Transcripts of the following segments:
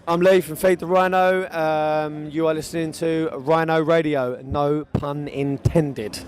I'm Lee from Feed the Rhino. You are listening to Rhino Radio, no pun intended.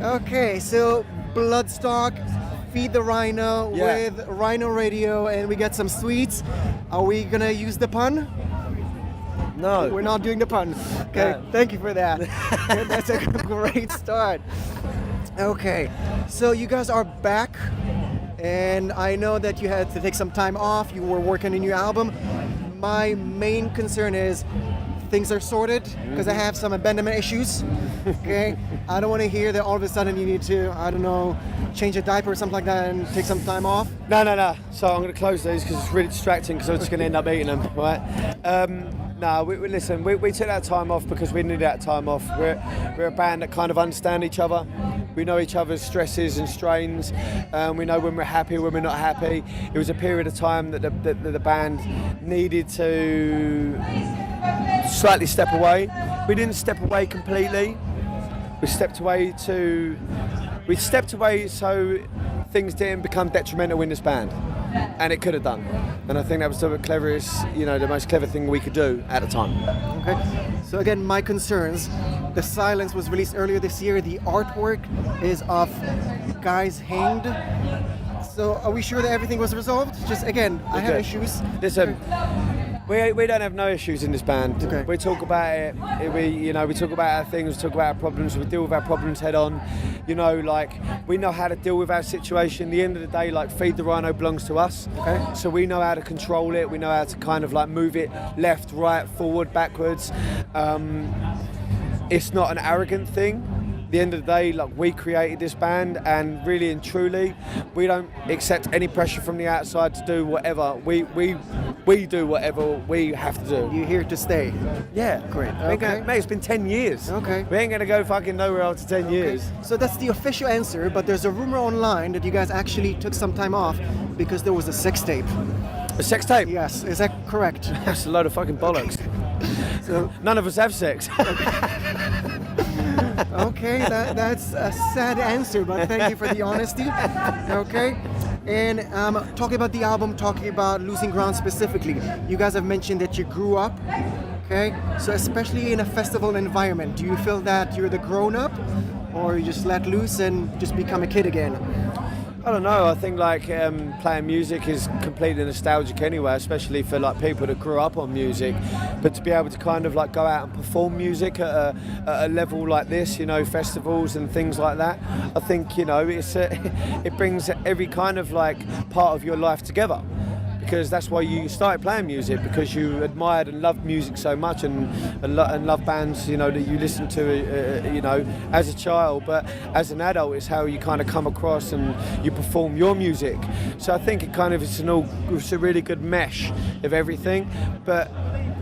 Okay, so Bloodstock, Feed the Rhino with Rhino Radio, and we got some sweets. Are we gonna use the pun? No. We're not doing the pun. Okay, Thank you for that. That's a great start. Okay, so you guys are back, and I know that you had to take some time off. You were working on your album. My main concern is things are sorted, because I have some abandonment issues. Okay, I don't want to hear that all of a sudden you need to, I don't know, change a diaper or something like that and take some time off. No. So I'm going to close these because it's really distracting, because I'm just going to end up eating them, right? Listen, we took that time off because we needed that time off. We're a band that kind of understand each other. We know each other's stresses and strains. We know when we're happy, when we're not happy. It was a period of time that the band needed to slightly step away. We didn't step away completely. We stepped away so things didn't become detrimental in this band, and it could have done. And I think that was the cleverest, the most clever thing we could do at the time. Okay. So again, my concerns. The Silence was released earlier this year. The artwork is of guys hanged. So are we sure that everything was resolved? Just again, I have issues. Listen. We don't have no issues in this band. Okay. We talk about it. We talk about our things. We talk about our problems. We deal with our problems head on. We know how to deal with our situation. At the end of the day, Feed the Rhino belongs to us. Okay. So we know how to control it. We know how to kind of move it left, right, forward, backwards. It's not an arrogant thing. At the end of the day, we created this band, and really and truly, we don't accept any pressure from the outside to do whatever. We do whatever we have to do. You're here to stay. Yeah. Great. Okay. Mate, it's been 10 years. Okay. We ain't gonna go fucking nowhere after 10 years. So that's the official answer, but there's a rumor online that you guys actually took some time off because there was a sex tape. A sex tape? Yes. Is that correct? That's a load of fucking bollocks. So none of us have sex. Okay, that's a sad answer, but thank you for the honesty. Okay, and talking about the album, talking about Losing Ground specifically, you guys have mentioned that you grew up. Okay, so especially in a festival environment, do you feel that you're the grown-up, or you just let loose and just become a kid again? I don't know. I think playing music is completely nostalgic anyway, especially for people that grew up on music. But to be able to kind of go out and perform music at a level like this, festivals and things like that, I think it brings every kind of part of your life together. Because that's why you started playing music, because you admired and loved music so much, and love bands, that you listened to, as a child. But as an adult, it's how you kind of come across and you perform your music. So I think it's a really good mesh of everything. But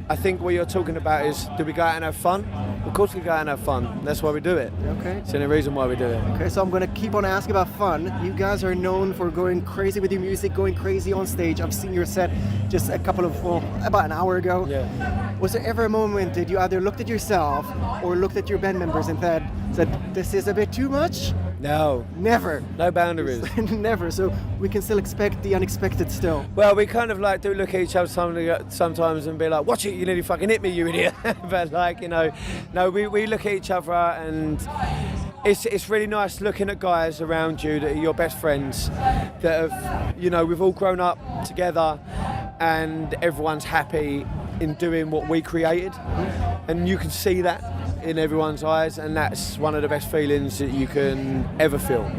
I think what you're talking about is, do we go out and have fun? Of course we go out and have fun. That's why we do it. Okay. It's the only reason why we do it. Okay, so I'm going to keep on asking about fun. You guys are known for going crazy with your music, going crazy on stage. I've seen your set just about an hour ago. Yeah. Was there ever a moment that you either looked at yourself or looked at your band members and said, this is a bit too much? No. Never. No boundaries. Never. So we can still expect the unexpected still. Well, we kind of do look at each other sometimes and be like, watch it, you nearly fucking hit me, you idiot. But no, we look at each other, and it's really nice looking at guys around you that are your best friends, that have, we've all grown up together, and everyone's happy in doing what we created, and you can see that in everyone's eyes, and that's one of the best feelings that you can ever feel.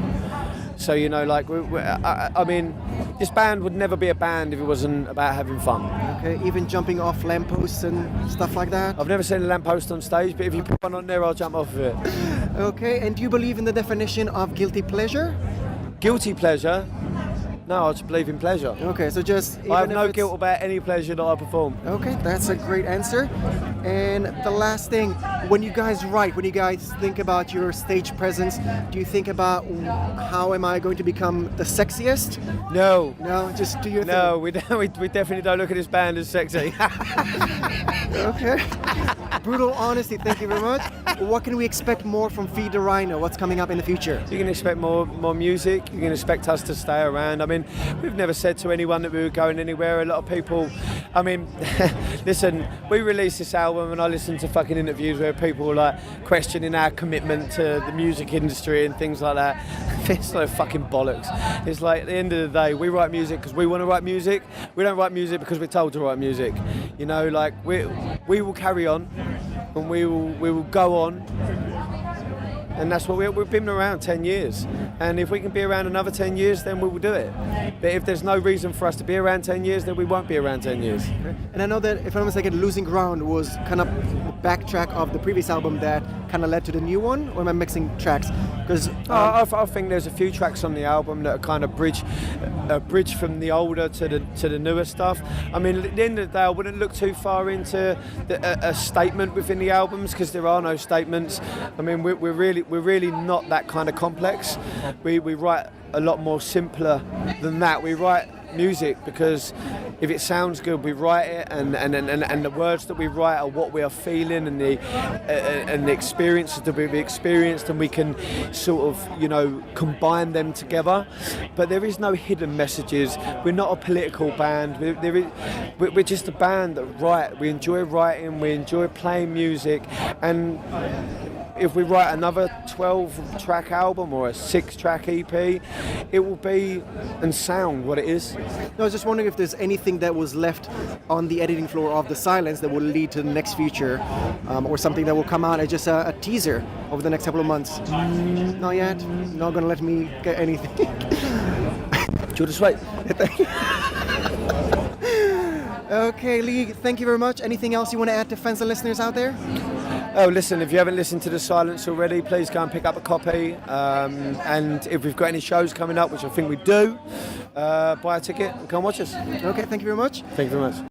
So I mean, this band would never be a band if it wasn't about having fun. Okay, even jumping off lampposts and stuff like that? I've never seen a lamppost on stage, but if you put one on there, I'll jump off of it. Okay, and do you believe in the definition of guilty pleasure? Guilty pleasure? No, I just believe in pleasure. Okay, so just I have even no if it's- guilt about any pleasure that I perform. Okay, that's a great answer. And the last thing, when you guys write, when you guys think about your stage presence, do you think about how am I going to become the sexiest? No. No, just do your No, we don't. We definitely don't look at this band as sexy. thing. Okay. Brutal honesty, thank you very much. What can we expect more from Feed the Rhino? What's coming up in the future? You can expect more music. You can expect us to stay around. I mean, we've never said to anyone that we were going anywhere. A lot of people, I mean, listen, we released this album and I listened to fucking interviews where people were like questioning our commitment to the music industry and things like that. It's like fucking bollocks. It's like at the end of the day, we write music because we want to write music. We don't write music because we're told to write music. You know, like we will carry on and we will go on. And that's what we've been around 10 years. And if we can be around another 10 years, then we will do it. But if there's no reason for us to be around 10 years, then we won't be around 10 years. And I know that, if I'm not mistaken, Losing Ground was kind of the backtrack of the previous album that kind of led to the new one, or am I mixing tracks? Because I think there's a few tracks on the album that are kind of bridge from the older to the newer stuff. I mean, at the end of the day, I wouldn't look too far into a statement within the albums because there are no statements. I mean, we're really not that kind of complex. We write a lot more simpler than that. We write music because if it sounds good, we write it, and the words that we write are what we are feeling and the experiences that we've experienced, and we can sort of, you know, combine them together. But there is no hidden messages. We're not a political band. We're just a band that write. We enjoy writing. We enjoy playing music, and if we write another 12-track album or a 6-track EP, it will be and sound what it is. No, I was just wondering if there's anything that was left on the editing floor of The Silence that will lead to the next feature, or something that will come out as just a teaser over the next couple of months. Not yet. Not gonna let me get anything. Do you want to wait? Okay, Lee, thank you very much. Anything else you want to add to fans and listeners out there? Oh, listen, if you haven't listened to The Silence already, please go and pick up a copy. And if we've got any shows coming up, which I think we do, buy a ticket and come watch us. Okay, thank you very much. Thank you very much.